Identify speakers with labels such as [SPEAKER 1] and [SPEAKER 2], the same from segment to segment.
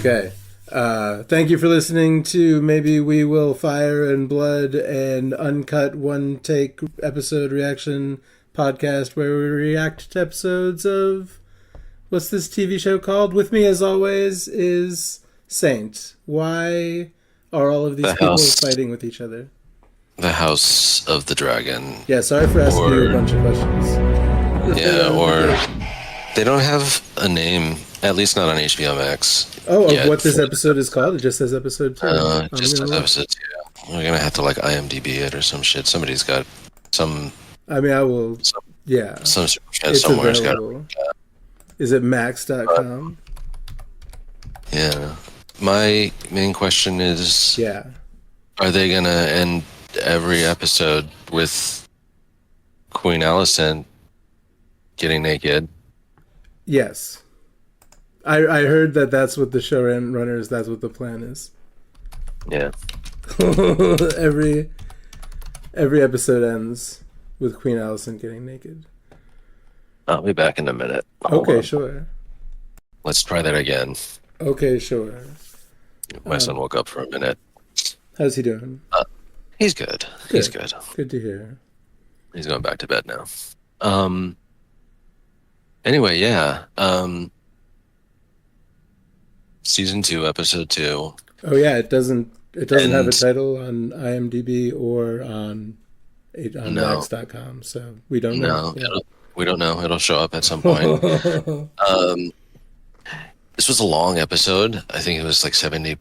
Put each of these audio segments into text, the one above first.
[SPEAKER 1] Okay. Thank you for listening to Maybe We Will Fire and Blood and Uncut One Take episode reaction podcast where we react to episodes of what's this TV show called? With me, as always, is Saint. Why are all of these
[SPEAKER 2] The
[SPEAKER 1] people
[SPEAKER 2] House,
[SPEAKER 1] fighting with each other?
[SPEAKER 2] the House of the Dragon,
[SPEAKER 1] Yeah, sorry for asking you a
[SPEAKER 2] or
[SPEAKER 1] bunch of questions.
[SPEAKER 2] or they don't have a name, at least not on HBO Max
[SPEAKER 1] Oh, of
[SPEAKER 2] yet.
[SPEAKER 1] what this episode is called? It just says episode 2. I'm
[SPEAKER 2] Just
[SPEAKER 1] gonna
[SPEAKER 2] as
[SPEAKER 1] look.
[SPEAKER 2] episode 2. We're gonna have to IMDb it or some shit. Somebody's got some
[SPEAKER 1] I mean, I will.
[SPEAKER 2] some,
[SPEAKER 1] Yeah,
[SPEAKER 2] some super fan
[SPEAKER 1] it's
[SPEAKER 2] somewhere's got.
[SPEAKER 1] available. Is it max.com?
[SPEAKER 2] Yeah. My main question is:
[SPEAKER 1] Yeah.
[SPEAKER 2] are they gonna end every episode with Queen Alicent getting naked?
[SPEAKER 1] Yes. I heard that that's what the showrunners, that's what the plan is.
[SPEAKER 2] Yeah.
[SPEAKER 1] every episode ends with Queen Alicent getting naked.
[SPEAKER 2] I'll be back in a minute. Hold
[SPEAKER 1] Okay,
[SPEAKER 2] on.
[SPEAKER 1] sure.
[SPEAKER 2] Let's try that again.
[SPEAKER 1] Okay, sure.
[SPEAKER 2] My son woke up for a minute.
[SPEAKER 1] How's he doing?
[SPEAKER 2] He's good. He's good.
[SPEAKER 1] Good to hear.
[SPEAKER 2] He's going back to bed now. Anyway, yeah. Season 2, episode 2.
[SPEAKER 1] Oh yeah, it doesn't have a
[SPEAKER 2] And
[SPEAKER 1] title on IMDb or on
[SPEAKER 2] no,
[SPEAKER 1] max.com, so we don't know.
[SPEAKER 2] no, we don't know. It'll show up at some point.
[SPEAKER 1] Yeah.
[SPEAKER 2] Um, this was a long episode. I think it was 70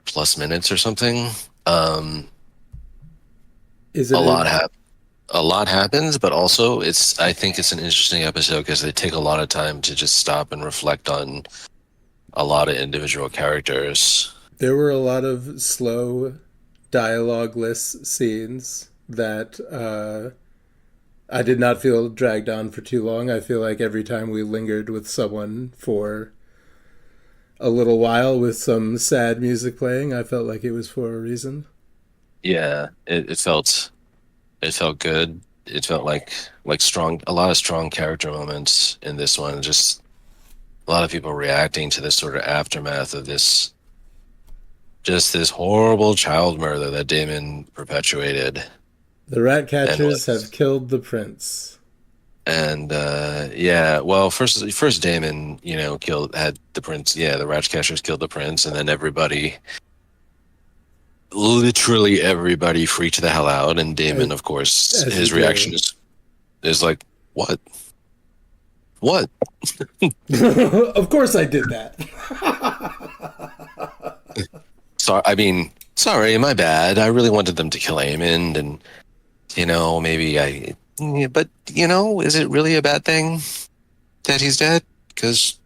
[SPEAKER 2] plus minutes or something.
[SPEAKER 1] Is
[SPEAKER 2] A
[SPEAKER 1] it
[SPEAKER 2] lot a lot happens, but also I think it's an interesting episode because they take a lot of time to just stop and reflect on a lot of individual characters.
[SPEAKER 1] there were a lot of slow dialogue-less scenes that I did not feel dragged on for too long. I feel like every time we lingered with someone for a little while with some sad music playing, I felt like it was for a reason.
[SPEAKER 2] Yeah, it felt good. It felt like a lot of strong character moments in this one. Just a lot of people reacting to this sort of aftermath of this horrible child murder that Damon perpetuated.
[SPEAKER 1] The rat
[SPEAKER 2] And
[SPEAKER 1] catchers have killed the prince.
[SPEAKER 2] yeah, well, first Damon, had the prince. Yeah, the Ratcatchers killed the prince, and then literally everybody freaked the hell out. And Damon, of course,
[SPEAKER 1] As
[SPEAKER 2] his
[SPEAKER 1] you
[SPEAKER 2] reaction
[SPEAKER 1] do.
[SPEAKER 2] is like, what? What?
[SPEAKER 1] Of course I did that.
[SPEAKER 2] Sorry, my bad. I really wanted them to kill Aemond, and maybe yeah, but is it really a bad thing that he's dead? Because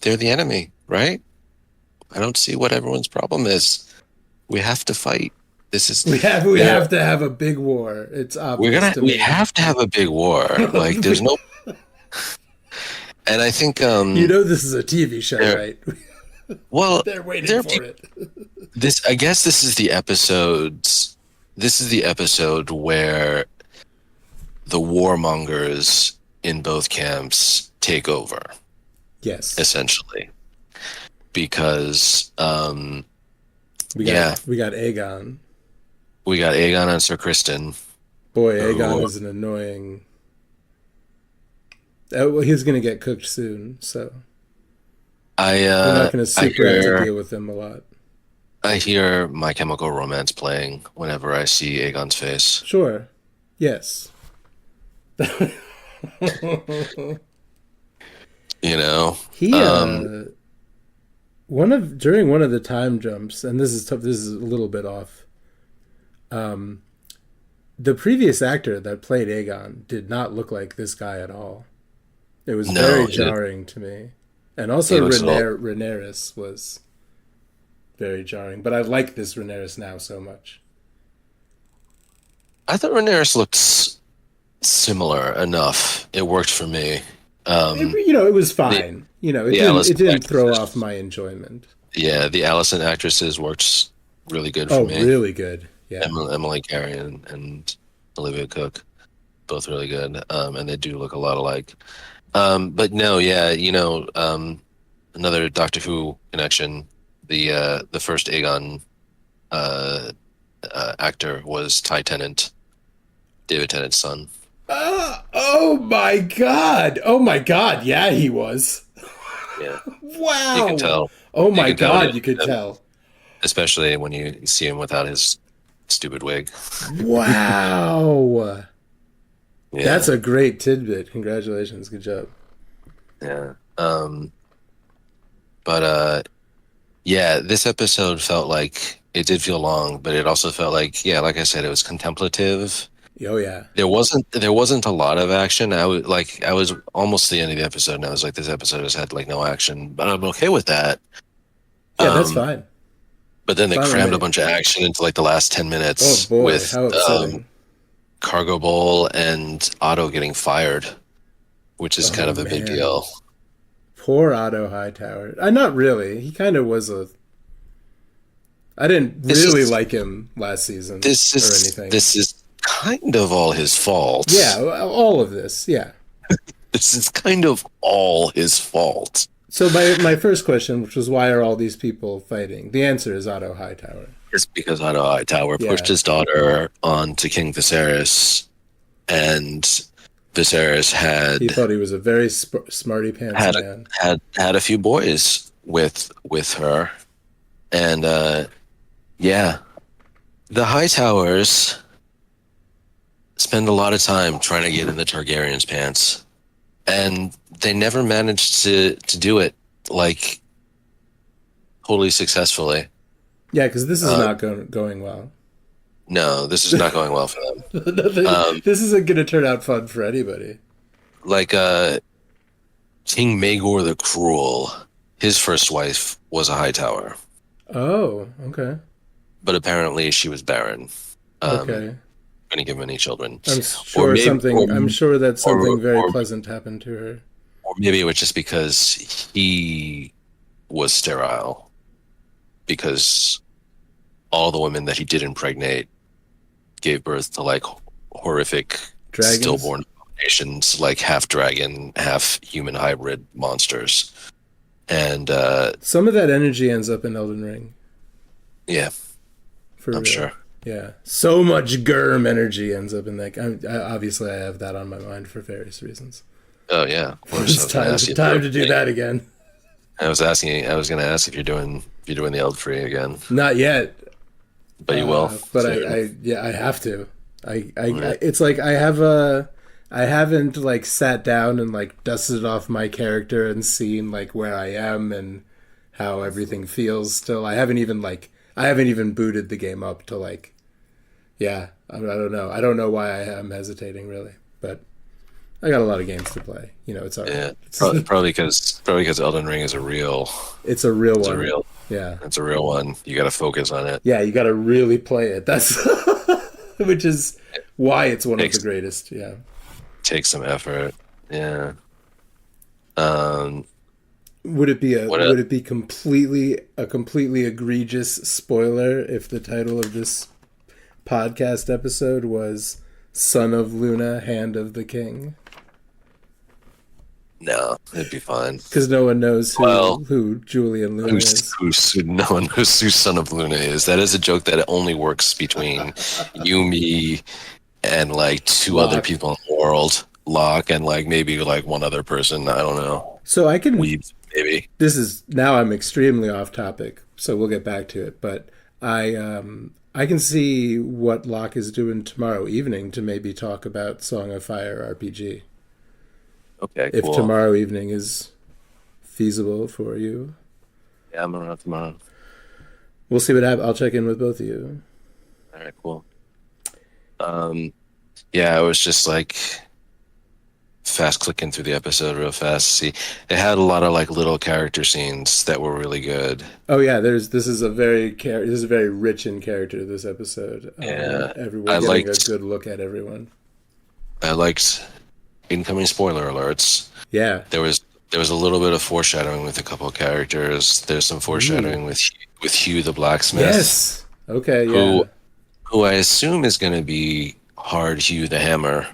[SPEAKER 2] they're the enemy, right? I don't see what everyone's problem is. We have to fight. This is
[SPEAKER 1] We have
[SPEAKER 2] yeah,
[SPEAKER 1] to have a big war. It's obvious to
[SPEAKER 2] we
[SPEAKER 1] me.
[SPEAKER 2] have to have a big war. There's no, and I think
[SPEAKER 1] This is a TV show,
[SPEAKER 2] they're
[SPEAKER 1] right?
[SPEAKER 2] well,
[SPEAKER 1] They're waiting
[SPEAKER 2] there are
[SPEAKER 1] for
[SPEAKER 2] people.
[SPEAKER 1] it.
[SPEAKER 2] I guess this is the episodes. This is the episode where the warmongers in both camps take over,
[SPEAKER 1] Yes.
[SPEAKER 2] essentially, because
[SPEAKER 1] We
[SPEAKER 2] yeah,
[SPEAKER 1] got Aegon.
[SPEAKER 2] we got Aegon and Sir Kristen.
[SPEAKER 1] Boy, Aegon
[SPEAKER 2] Who
[SPEAKER 1] is an annoying. Well, he's gonna get cooked soon, so we're not gonna
[SPEAKER 2] I
[SPEAKER 1] super have to
[SPEAKER 2] hear
[SPEAKER 1] deal with him a lot.
[SPEAKER 2] I hear My Chemical Romance playing whenever I see Aegon's face.
[SPEAKER 1] Sure. Yes.
[SPEAKER 2] You know,
[SPEAKER 1] He
[SPEAKER 2] um,
[SPEAKER 1] during one of the time jumps, and this is tough. This is a little bit off. The previous actor that played Aegon did not look like this guy at all. It was very
[SPEAKER 2] no,
[SPEAKER 1] jarring to me, and
[SPEAKER 2] it
[SPEAKER 1] also
[SPEAKER 2] looks a little.
[SPEAKER 1] Rhaenyra was very jarring. But I like this Rhaenyra now so much.
[SPEAKER 2] I thought Rhaenyra looked similar enough. It worked for me. Um,
[SPEAKER 1] It was
[SPEAKER 2] the
[SPEAKER 1] fine. It
[SPEAKER 2] the
[SPEAKER 1] didn't
[SPEAKER 2] Alicent
[SPEAKER 1] throw off
[SPEAKER 2] actresses,
[SPEAKER 1] my enjoyment.
[SPEAKER 2] yeah, the Alicent actresses worked really good for
[SPEAKER 1] Oh,
[SPEAKER 2] me.
[SPEAKER 1] really good. Yeah.
[SPEAKER 2] Emily Carey and Olivia Cook, both really good, and they do look a lot alike. But no, yeah, another Doctor Who connection. the first Aegon uh, actor was Ty Tennant, David Tennant's son.
[SPEAKER 1] Oh my god! Oh my god! Yeah, he was.
[SPEAKER 2] Yeah, you can
[SPEAKER 1] Wow!
[SPEAKER 2] tell.
[SPEAKER 1] Oh
[SPEAKER 2] You
[SPEAKER 1] my
[SPEAKER 2] can tell,
[SPEAKER 1] god! You could tell.
[SPEAKER 2] especially when you see him without his stupid wig.
[SPEAKER 1] Wow!
[SPEAKER 2] Yeah,
[SPEAKER 1] That's a great tidbit. Congratulations. Good job.
[SPEAKER 2] yeah. But yeah, this episode felt like it did feel long, but it also felt like, yeah, like I said, it was contemplative.
[SPEAKER 1] Oh yeah.
[SPEAKER 2] There wasn't a lot of action. I was almost the end of the episode, and I was like, this episode has had like no action, but I'm okay with that.
[SPEAKER 1] Yeah, that's
[SPEAKER 2] Um,
[SPEAKER 1] fine.
[SPEAKER 2] but then they
[SPEAKER 1] Fine with
[SPEAKER 2] crammed a
[SPEAKER 1] me.
[SPEAKER 2] bunch of action into like the last 10
[SPEAKER 1] Oh
[SPEAKER 2] minutes
[SPEAKER 1] boy,
[SPEAKER 2] with
[SPEAKER 1] how upsetting.
[SPEAKER 2] Cargo Bowl and Otto getting fired, which is kind
[SPEAKER 1] Oh
[SPEAKER 2] of a big
[SPEAKER 1] man.
[SPEAKER 2] deal.
[SPEAKER 1] Poor Otto Hightower. Not really. He kind of was a. I didn't
[SPEAKER 2] This
[SPEAKER 1] really
[SPEAKER 2] is
[SPEAKER 1] like him last season
[SPEAKER 2] this
[SPEAKER 1] or
[SPEAKER 2] is
[SPEAKER 1] anything.
[SPEAKER 2] this is kind of all his
[SPEAKER 1] Yeah,
[SPEAKER 2] fault.
[SPEAKER 1] all of this. Yeah.
[SPEAKER 2] This is kind of all his fault.
[SPEAKER 1] So my first question, which was why are all these people fighting? The answer is Otto Hightower.
[SPEAKER 2] It's because Otto Hightower pushed
[SPEAKER 1] Yeah.
[SPEAKER 2] his daughter on to King Viserys, and Viserys
[SPEAKER 1] He thought he was a very smarty pants
[SPEAKER 2] had
[SPEAKER 1] man.
[SPEAKER 2] had a few boys with her, and yeah, the Hightowers spend a lot of time trying to get in the Targaryens' pants, and they never managed to do it like totally successfully.
[SPEAKER 1] Yeah, because this is
[SPEAKER 2] Uh,
[SPEAKER 1] not going well.
[SPEAKER 2] no, this is not going well for them. Um,
[SPEAKER 1] This isn't going to turn out fun for anybody.
[SPEAKER 2] like King Maegor the Cruel, his first wife was a Hightower,
[SPEAKER 1] Oh, okay.
[SPEAKER 2] but apparently she was barren.
[SPEAKER 1] Okay.
[SPEAKER 2] Couldn't give him any children.
[SPEAKER 1] I'm
[SPEAKER 2] Or
[SPEAKER 1] sure
[SPEAKER 2] maybe,
[SPEAKER 1] something. I'm sure that something very
[SPEAKER 2] or
[SPEAKER 1] pleasant happened to her.
[SPEAKER 2] maybe it was just because he was sterile, because all the women that he did impregnate gave birth to like horrific
[SPEAKER 1] Dragons.
[SPEAKER 2] stillborn abominations, like half dragon, half human hybrid monsters. And
[SPEAKER 1] Some of that energy ends up in Elden Ring.
[SPEAKER 2] yeah,
[SPEAKER 1] For
[SPEAKER 2] I'm
[SPEAKER 1] real.
[SPEAKER 2] sure.
[SPEAKER 1] Yeah. So much Germ energy ends up in that. Obviously, I have that on my mind for various reasons.
[SPEAKER 2] Oh yeah, of course.
[SPEAKER 1] It's time to do that again.
[SPEAKER 2] I was going to ask if you're doing the Eldfree again,
[SPEAKER 1] Not yet.
[SPEAKER 2] but you will.
[SPEAKER 1] But
[SPEAKER 2] soon.
[SPEAKER 1] I have to.
[SPEAKER 2] Right.
[SPEAKER 1] It's like I haven't like sat down and like dusted off my character and seen like where I am and how everything feels still. I haven't even booted the game up to like, yeah, I don't know. I don't know why I am hesitating really, but I got a lot of games to play. It's all
[SPEAKER 2] Yeah,
[SPEAKER 1] right.
[SPEAKER 2] probably because Elden Ring is a real,
[SPEAKER 1] It's a real
[SPEAKER 2] it's a
[SPEAKER 1] one.
[SPEAKER 2] real,
[SPEAKER 1] Yeah.
[SPEAKER 2] it's a real one. You got to focus on it.
[SPEAKER 1] Yeah, you got to really play it. That's which is why it's one of the
[SPEAKER 2] Takes
[SPEAKER 1] greatest. Yeah.
[SPEAKER 2] takes some effort. Yeah. Um.
[SPEAKER 1] Would it be
[SPEAKER 2] What
[SPEAKER 1] would it be completely egregious spoiler if the title of this podcast episode was Son of Luna, Hand of the King?
[SPEAKER 2] No, it'd be fine.
[SPEAKER 1] Because no one knows
[SPEAKER 2] Well,
[SPEAKER 1] who Julian Luna is.
[SPEAKER 2] No one knows who Son of Luna is. That is a joke that only works between you, me, and like two other
[SPEAKER 1] Locke.
[SPEAKER 2] people in the world. Locke and like maybe like one other person. I don't know.
[SPEAKER 1] So I can.
[SPEAKER 2] Weebs, maybe.
[SPEAKER 1] This is now I'm extremely off topic, so we'll get back to it. But I can see what Locke is doing tomorrow evening to maybe talk about Song of Fire RPG.
[SPEAKER 2] Okay,
[SPEAKER 1] If
[SPEAKER 2] cool.
[SPEAKER 1] tomorrow evening is feasible for you,
[SPEAKER 2] Yeah, I'm around tomorrow.
[SPEAKER 1] we'll see what happens. I'll check in with both of you.
[SPEAKER 2] All right, cool. Yeah, I was just like fast clicking through the episode real fast. See, it had a lot of like little character scenes that were really good.
[SPEAKER 1] Oh yeah, this is a very rich in character this episode.
[SPEAKER 2] Yeah,
[SPEAKER 1] Everyone
[SPEAKER 2] I
[SPEAKER 1] getting
[SPEAKER 2] liked-
[SPEAKER 1] a good look at everyone.
[SPEAKER 2] I liked incoming spoiler alerts.
[SPEAKER 1] Yeah,
[SPEAKER 2] There was a little bit of foreshadowing with a couple of characters. There's some foreshadowing with Hugh the blacksmith,
[SPEAKER 1] yes. Okay, yeah.
[SPEAKER 2] who I assume is going to be Hard Hugh the Hammer,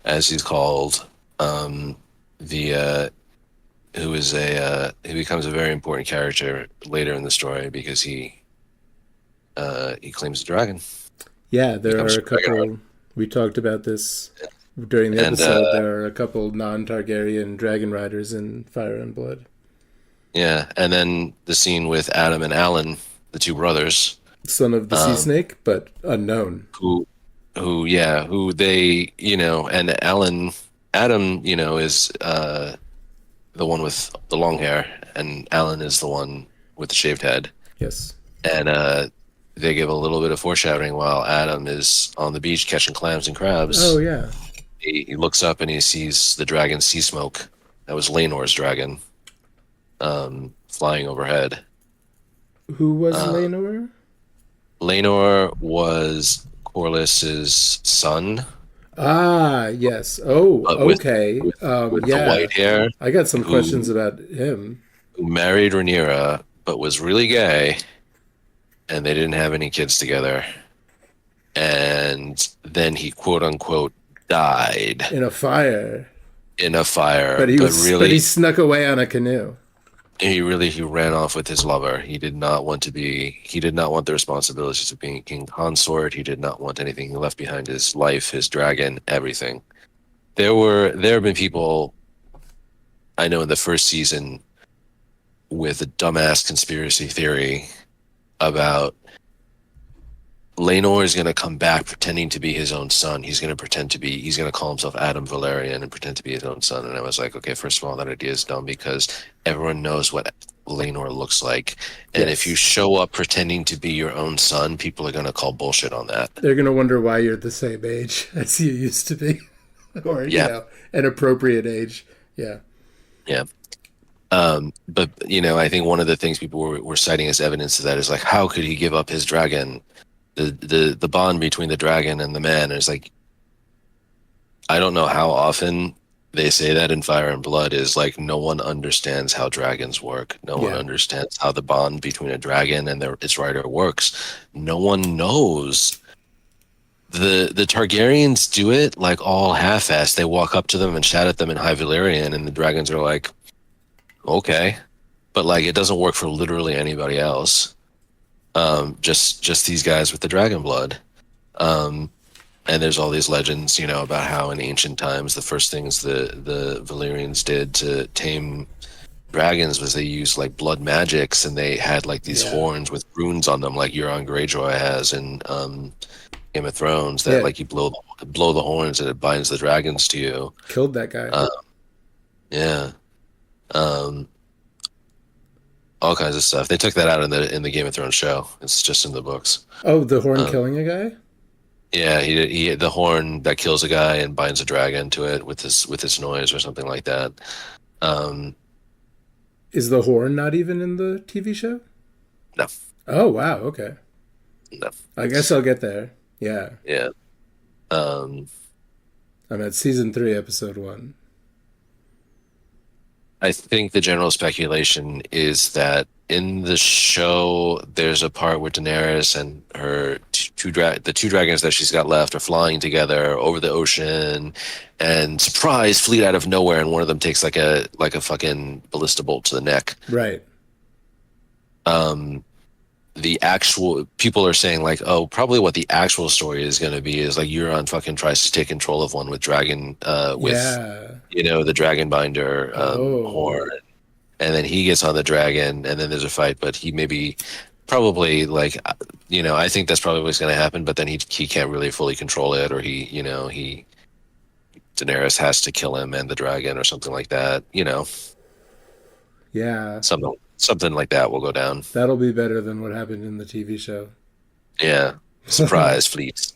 [SPEAKER 2] as he's called. The who is who becomes a very important character later in the story because he claims a dragon.
[SPEAKER 1] Yeah, there are
[SPEAKER 2] Becomes
[SPEAKER 1] a
[SPEAKER 2] a dragon
[SPEAKER 1] couple. We talked about this during the
[SPEAKER 2] and
[SPEAKER 1] episode. There are a couple non-Targaryen dragon riders in Fire and Blood.
[SPEAKER 2] yeah, and then the scene with Adam and Alan, the two brothers,
[SPEAKER 1] Son of the sea
[SPEAKER 2] um,
[SPEAKER 1] snake, but unknown.
[SPEAKER 2] who who they and Adam is the one with the long hair, and Alan is the one with the shaved head.
[SPEAKER 1] Yes.
[SPEAKER 2] And they give a little bit of foreshadowing while Adam is on the beach catching clams and crabs.
[SPEAKER 1] Oh yeah.
[SPEAKER 2] He looks up and he sees the dragon Sea Smoke. That was Laenor's dragon, flying overhead.
[SPEAKER 1] Who was Laenor?
[SPEAKER 2] Laenor was Corlys's son.
[SPEAKER 1] Ah, yes. Oh,
[SPEAKER 2] With
[SPEAKER 1] okay.
[SPEAKER 2] the white hair,
[SPEAKER 1] I got some
[SPEAKER 2] who-
[SPEAKER 1] questions about him.
[SPEAKER 2] who married Rhaenyra, but was really gay, and they didn't have any kids together. And then he quote unquote died
[SPEAKER 1] In a fire,
[SPEAKER 2] in a fire.
[SPEAKER 1] but
[SPEAKER 2] really,
[SPEAKER 1] he snuck away on a canoe.
[SPEAKER 2] he ran off with his lover. He did not want the responsibilities of being king consort. He did not want anything. He left behind his life, his dragon, everything. There have been people I know in the first season with a dumbass conspiracy theory about Laenor is going to come back pretending to be his own son. He's going to call himself Adam Valerian and pretend to be his own son. And I was like, okay, first of all, that idea is dumb because everyone knows what Laenor looks like. And
[SPEAKER 1] Yes.
[SPEAKER 2] if you show up pretending to be your own son, people are going to call bullshit on that.
[SPEAKER 1] They're gonna wonder why you're the same age as you used to be, or
[SPEAKER 2] Yeah.
[SPEAKER 1] an appropriate age. Yeah.
[SPEAKER 2] Yeah. But, I think one of the things people were citing as evidence of that is like, how could he give up his dragon? The bond between the dragon and the man is like, I don't know how often they say that in Fire and Blood is like, no one understands how dragons work. No one
[SPEAKER 1] Yeah.
[SPEAKER 2] understands how the bond between a dragon and its rider works. No one knows. The Targaryens do it like all half-assed. They walk up to them and shout at them in High Valyrian, and the dragons are like, okay. But like, it doesn't work for literally anybody else. Just these guys with the dragon blood. And there's all these legends, about how in ancient times the first things the Valyrians did to tame dragons was they used like blood magics, and they had like these
[SPEAKER 1] Yeah.
[SPEAKER 2] horns with runes on them, like Euron Greyjoy has in Game of Thrones. That
[SPEAKER 1] Yeah.
[SPEAKER 2] like you blow the horns and it binds the dragons to you.
[SPEAKER 1] Killed that guy.
[SPEAKER 2] Yeah. All kinds of stuff. They took that out in the Game of Thrones show. It's just in the books.
[SPEAKER 1] Oh, the horn killing a guy?
[SPEAKER 2] Yeah, he the horn that kills a guy and binds a dragon to it with his noise or something like that.
[SPEAKER 1] Is the horn not even in the TV show?
[SPEAKER 2] No,
[SPEAKER 1] Oh, wow. Okay.
[SPEAKER 2] no,
[SPEAKER 1] I guess I'll get there. Yeah.
[SPEAKER 2] yeah.
[SPEAKER 1] I'm at season 3, episode 1.
[SPEAKER 2] I think the general speculation is that in the show, there's a part where Daenerys and her the two dragons that she's got left are flying together over the ocean, and surprise, fleet out of nowhere, and one of them takes like a fucking ballista bolt to the neck.
[SPEAKER 1] Right.
[SPEAKER 2] The actual people are saying like, oh, probably what the actual story is going to be is like Euron fucking tries to take control of one with dragon with
[SPEAKER 1] Yeah.
[SPEAKER 2] the dragon binder
[SPEAKER 1] Oh.
[SPEAKER 2] horn, and then he gets on the dragon, and then there's a fight, but he maybe probably like I think that's probably what's going to happen, but then he can't really fully control it, or he Daenerys has to kill him and the dragon or something like that,
[SPEAKER 1] Yeah.
[SPEAKER 2] something like that will go down.
[SPEAKER 1] That'll be better than what happened in the TV show.
[SPEAKER 2] Yeah, surprise fleet.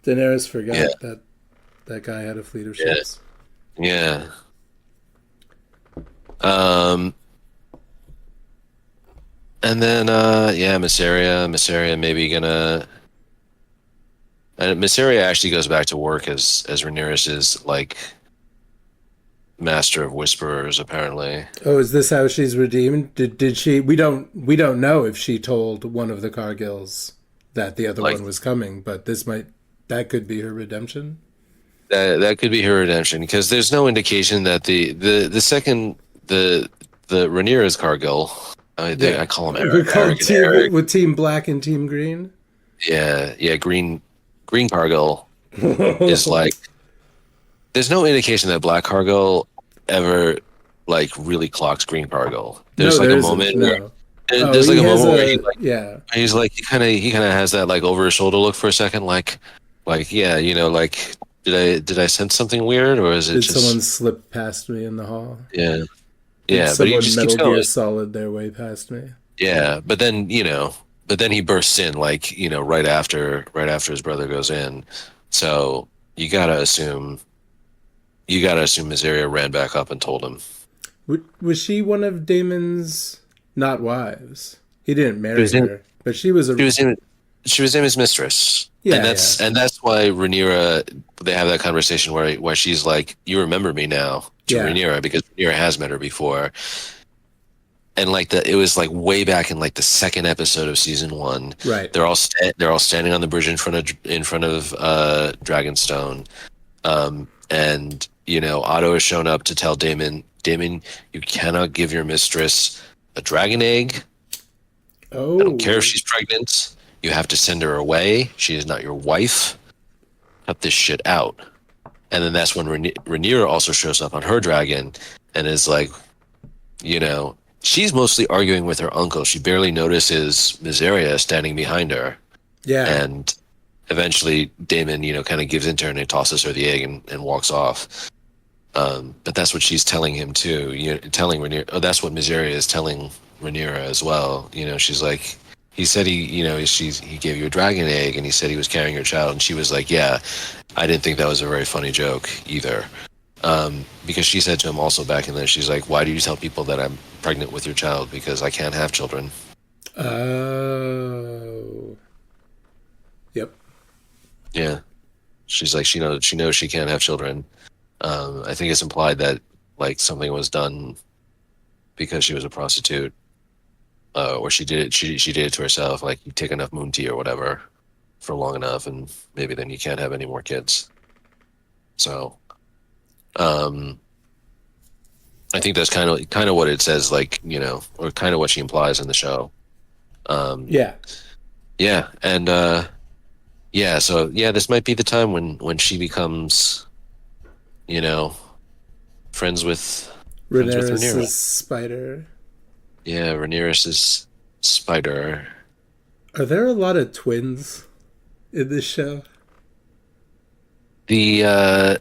[SPEAKER 1] Daenerys forgot
[SPEAKER 2] Yeah.
[SPEAKER 1] that guy had a fleet of
[SPEAKER 2] Yeah.
[SPEAKER 1] ships.
[SPEAKER 2] Yeah. And then Mysaria maybe gonna. And Mysaria actually goes back to work as Rhaenyra's like master of whisperers, apparently.
[SPEAKER 1] Oh, is this how she's redeemed? Did she? We don't know if she told one of the Cargills that the other
[SPEAKER 2] Like-
[SPEAKER 1] one was coming, but that could be her redemption.
[SPEAKER 2] that could be her redemption because there's no indication that the second the Rhaenyra's Cargill. I call him
[SPEAKER 1] We're
[SPEAKER 2] Eric.
[SPEAKER 1] called
[SPEAKER 2] Eric and
[SPEAKER 1] team
[SPEAKER 2] Eric.
[SPEAKER 1] with Team Black and Team Green.
[SPEAKER 2] Yeah, green Cargill is like. There's no indication that Black Cargill ever like really clocks Green Cargill. There's like a moment.
[SPEAKER 1] No.
[SPEAKER 2] There's like a moment where he like
[SPEAKER 1] yeah.
[SPEAKER 2] he's like he kind of has that like over his shoulder look for a second, like yeah, like did I sense something weird or is it
[SPEAKER 1] Did
[SPEAKER 2] just
[SPEAKER 1] someone slip past me in the hall?
[SPEAKER 2] yeah
[SPEAKER 1] Did
[SPEAKER 2] but he
[SPEAKER 1] someone
[SPEAKER 2] just
[SPEAKER 1] Metal
[SPEAKER 2] keeps
[SPEAKER 1] Gear
[SPEAKER 2] going.
[SPEAKER 1] Solid their way past me?
[SPEAKER 2] Yeah, but then he bursts in like right after his brother goes in, so you gotta assume Miseria ran back up and told him.
[SPEAKER 1] Was she one of Damon's not wives? He didn't marry her, but she was
[SPEAKER 2] she was Damon's mistress.
[SPEAKER 1] Yeah,
[SPEAKER 2] and that's why Rhaenyra, they have that conversation where she's like, "You remember me now," to Rhaenyra because Rhaenyra has met her before. And like it was like way back in like the second episode of season 1.
[SPEAKER 1] Right.
[SPEAKER 2] They're all standing on the bridge in front of Dragonstone, and Otto has shown up to tell Daemon, you cannot give your mistress a dragon egg.
[SPEAKER 1] Oh.
[SPEAKER 2] I don't care if she's pregnant. You have to send her away. She is not your wife. Cut this shit out. And then that's when Rhaenyra also shows up on her dragon and is like, she's mostly arguing with her uncle. She barely notices Miseria standing behind her.
[SPEAKER 1] Yeah.
[SPEAKER 2] And eventually Daemon, kind of gives in to her and he tosses her the egg and walks off. But that's what she's telling him too. Telling Rhaenyra. Oh, that's what Miseria is telling Rhaenyra as well. She's like, he said he gave you a dragon egg, and he said he was carrying your child, and she was like, yeah, I didn't think that was a very funny joke either. Because she said to him also back in there, she's like, why do you tell people that I'm pregnant with your child? Because I can't have children.
[SPEAKER 1] Oh. Yep.
[SPEAKER 2] Yeah. She's like, she knows she can't have children. I think it's implied that like something was done because she was a prostitute, or she did it to herself. Like, you take enough moon tea or whatever for long enough, and maybe then you can't have any more kids. So, I think that's kind of what it says, like, or kind of what she implies in the show.
[SPEAKER 1] Yeah.
[SPEAKER 2] Yeah, and so this might be the time when she becomes, friends with
[SPEAKER 1] Rhaenyra's spider.
[SPEAKER 2] Yeah, Rhaenyra's spider.
[SPEAKER 1] Are there a lot of twins in this show?
[SPEAKER 2] The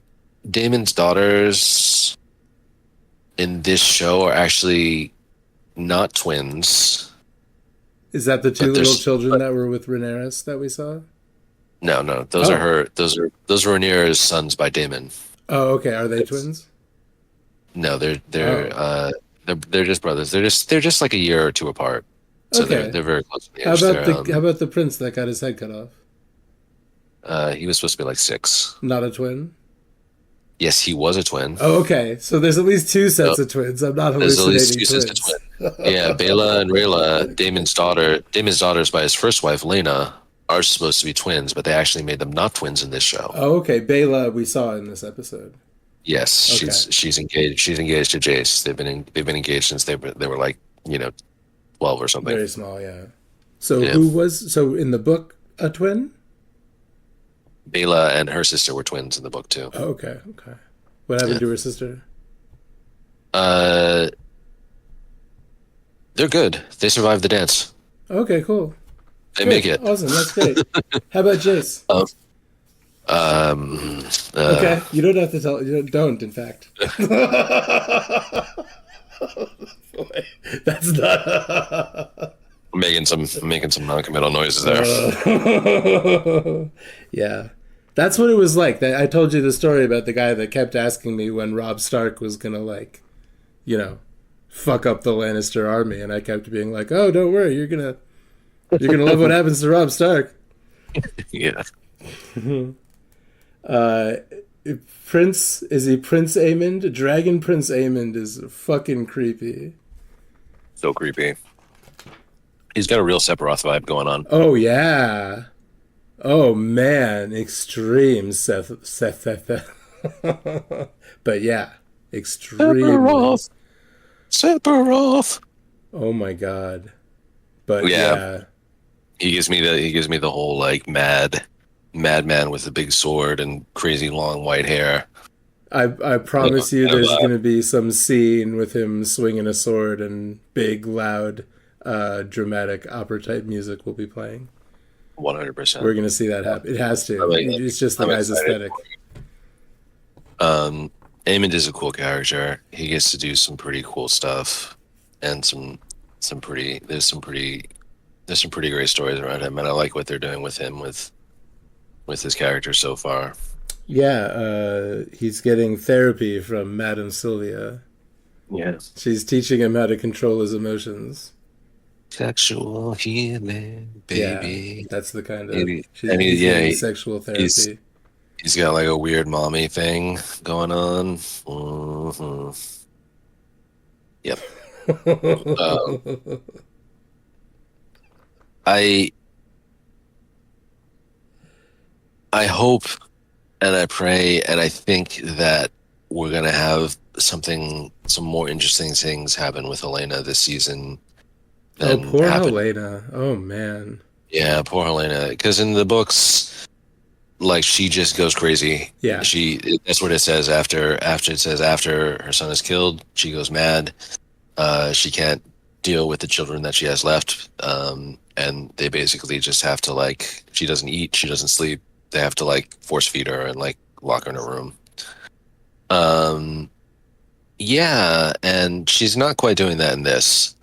[SPEAKER 2] Daemon's daughters in this show are actually not twins.
[SPEAKER 1] Is that the two little children that were with Rhaenyra that we saw?
[SPEAKER 2] No, those are her. Those are Rhaenyra's sons by Daemon.
[SPEAKER 1] Oh, okay. Are they twins?
[SPEAKER 2] No, they're just brothers. They're just like a year or two apart. So
[SPEAKER 1] okay.
[SPEAKER 2] they're very close in age.
[SPEAKER 1] How about the prince that got his head cut off?
[SPEAKER 2] He was supposed to be like 6.
[SPEAKER 1] Not a twin?
[SPEAKER 2] Yes, he was a twin.
[SPEAKER 1] Oh, okay. So there's at least 2 sets of twins. I'm not hallucinating. There's at least 2 sets of twins.
[SPEAKER 2] Yeah, Baela and Rhaella, Daemon's daughters by his first wife, Laena, are supposed to be twins, but they actually made them not twins in this show.
[SPEAKER 1] Oh, okay. Baela we saw in this episode.
[SPEAKER 2] Yes, okay. She's engaged. She's engaged to Jace. They've been engaged since they were like 12 or something.
[SPEAKER 1] Very small, yeah. So who was in the book a twin?
[SPEAKER 2] Baela and her sister were twins in the book too.
[SPEAKER 1] Oh, okay. What happened to her sister?
[SPEAKER 2] They're good. They survived the dance.
[SPEAKER 1] Okay, cool.
[SPEAKER 2] They make it.
[SPEAKER 1] Awesome. That's great. How about Jace? Okay, you don't have to tell. You don't. In fact, boy, that's not.
[SPEAKER 2] making some non-committal noises there.
[SPEAKER 1] Yeah, that's what it was like. I told you the story about the guy that kept asking me when Robb Stark was gonna fuck up the Lannister army, and I kept being like, "Oh, don't worry, you're gonna love what happens to Robb Stark."
[SPEAKER 2] Yeah.
[SPEAKER 1] Prince Aemond? Dragon Prince Aemond is fucking creepy.
[SPEAKER 2] So creepy. He's got a real Sephiroth vibe going on.
[SPEAKER 1] Oh yeah. Oh man, extreme Seth. But yeah, extremely.
[SPEAKER 2] Sephiroth. Sephiroth.
[SPEAKER 1] Oh my god. But
[SPEAKER 2] Yeah,
[SPEAKER 1] yeah,
[SPEAKER 2] he gives me the whole like madman with a big sword and crazy long white hair.
[SPEAKER 1] I promise you there's going to be some scene with him swinging a sword and big, loud, dramatic opera type music will be playing. We're
[SPEAKER 2] 100%.
[SPEAKER 1] going to see that happen. It has to.
[SPEAKER 2] I'm, like,
[SPEAKER 1] It's just the
[SPEAKER 2] I'm
[SPEAKER 1] guy's
[SPEAKER 2] excited.
[SPEAKER 1] aesthetic.
[SPEAKER 2] Aemond is a cool character. He gets to do some pretty cool stuff, and some pretty there's some pretty great stories around him, and I like what they're doing with him with his character so far.
[SPEAKER 1] Yeah, he's getting therapy from Madame Sylvia.
[SPEAKER 2] Yes.
[SPEAKER 1] She's teaching him how to control his emotions.
[SPEAKER 2] Sexual healing,
[SPEAKER 1] Yeah,
[SPEAKER 2] baby.
[SPEAKER 1] that's the kind of
[SPEAKER 2] Maybe,
[SPEAKER 1] he's
[SPEAKER 2] yeah,
[SPEAKER 1] getting sexual
[SPEAKER 2] he's
[SPEAKER 1] therapy.
[SPEAKER 2] he's got like a weird mommy thing going on. Yep. Um, I I hope and I pray and I think that we're gonna have some more interesting things happen with Helena this season
[SPEAKER 1] Oh,
[SPEAKER 2] than
[SPEAKER 1] poor
[SPEAKER 2] happened.
[SPEAKER 1] Helena. Oh man.
[SPEAKER 2] Yeah, poor Helena. Because in the books, like she just goes crazy.
[SPEAKER 1] Yeah.
[SPEAKER 2] That's what it says after her son is killed, she goes mad. She can't deal with the children that she has left. And they basically just have to like she doesn't eat, she doesn't sleep. They have to like force feed her and like lock her in a room. Um, yeah, and she's not quite doing that in this.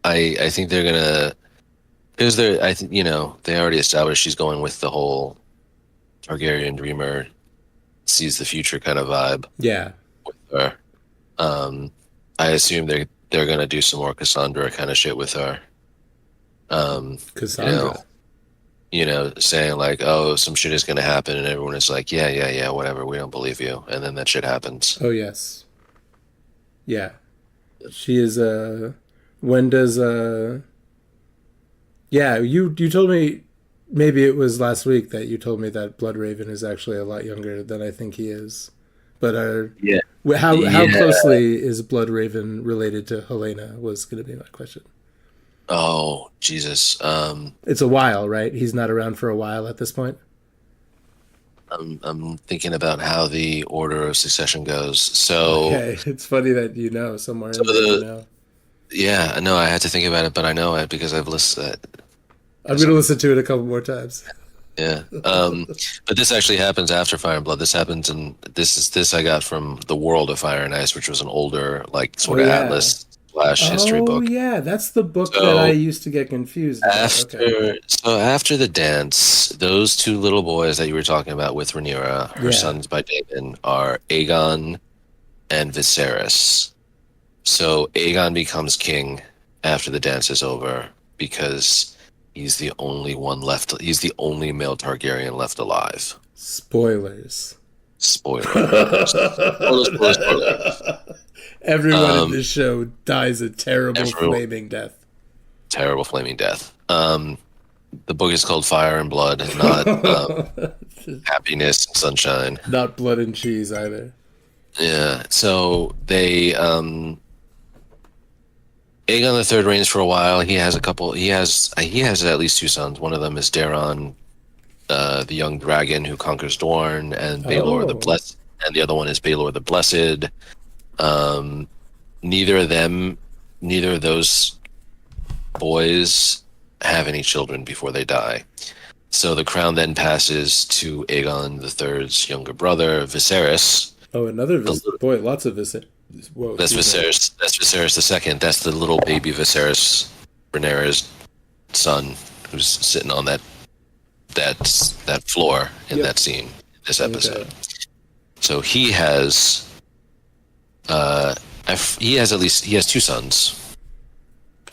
[SPEAKER 2] I think they're gonna because I think they already established she's going with the whole Targaryen dreamer sees the future kind of vibe
[SPEAKER 1] Yeah.
[SPEAKER 2] with her. I assume they're gonna do some more Cassandra kind of shit with her. Um, you know,
[SPEAKER 1] Cassandra.
[SPEAKER 2] saying like, oh, some shit is gonna happen, and everyone is like, yeah, yeah, yeah, whatever, we don't believe you, and then that shit happens.
[SPEAKER 1] Oh yes. Yeah. She is when does yeah, you told me maybe it was last week that you told me that Bloodraven is actually a lot younger than I think he is. But
[SPEAKER 2] Yeah,
[SPEAKER 1] how
[SPEAKER 2] yeah.
[SPEAKER 1] closely is Bloodraven related to Helena was going to be my question.
[SPEAKER 2] Oh, Jesus.
[SPEAKER 1] It's a while, right? He's not around for a while at this point.
[SPEAKER 2] I'm thinking about how the order of succession goes. So,
[SPEAKER 1] Okay, it's funny that you know somewhere
[SPEAKER 2] so
[SPEAKER 1] in there you
[SPEAKER 2] the
[SPEAKER 1] know.
[SPEAKER 2] yeah, no, I had to think about it, but I know it because I've listened.
[SPEAKER 1] I'm
[SPEAKER 2] Because
[SPEAKER 1] going to
[SPEAKER 2] I'm
[SPEAKER 1] listen to it a couple more times.
[SPEAKER 2] Yeah. But this actually happens after Fire and Blood. This happens, and this I got from the World of Fire and Ice, which was an older, like
[SPEAKER 1] Oh
[SPEAKER 2] sort of
[SPEAKER 1] yeah.
[SPEAKER 2] atlas slash history
[SPEAKER 1] Oh
[SPEAKER 2] book.
[SPEAKER 1] yeah, that's the book that I
[SPEAKER 2] So
[SPEAKER 1] used to get confused about. Okay.
[SPEAKER 2] after the dance, those two little boys that you were talking about with Rhaenyra, her
[SPEAKER 1] Yeah.
[SPEAKER 2] sons by Daemon, are Aegon and Viserys. So Aegon becomes king after the dance is over because he's the only one left. He's the only male Targaryen left alive.
[SPEAKER 1] Spoilers.
[SPEAKER 2] Spoiler. Spoiler, spoiler, spoiler.
[SPEAKER 1] Everyone in
[SPEAKER 2] Um,
[SPEAKER 1] this show dies a terrible
[SPEAKER 2] every
[SPEAKER 1] flaming death.
[SPEAKER 2] terrible flaming death. The book is called Fire and Blood, not Happiness and Sunshine.
[SPEAKER 1] Not blood and cheese either.
[SPEAKER 2] Yeah. So they Aegon the Third reigns for a while. He has a couple. He has at least two sons. One of them is Daeron, the young dragon who conquers Dorne, and Baelor the
[SPEAKER 1] Oh.
[SPEAKER 2] Blessed, and the other one is Baelor the Blessed. Um, neither of them, neither of those boys have any children before they die. So the crown then passes to Aegon the Third's younger brother, Viserys.
[SPEAKER 1] Oh, another
[SPEAKER 2] The,
[SPEAKER 1] boy, lots of this. Whoa,
[SPEAKER 2] that's
[SPEAKER 1] excuse me.
[SPEAKER 2] Viserys. That's Viserys the Second. That's the little baby Viserys, Rhaenyra's son, who's sitting on that that floor in
[SPEAKER 1] Yep.
[SPEAKER 2] that scene, this
[SPEAKER 1] Okay.
[SPEAKER 2] episode. So he has he has two sons,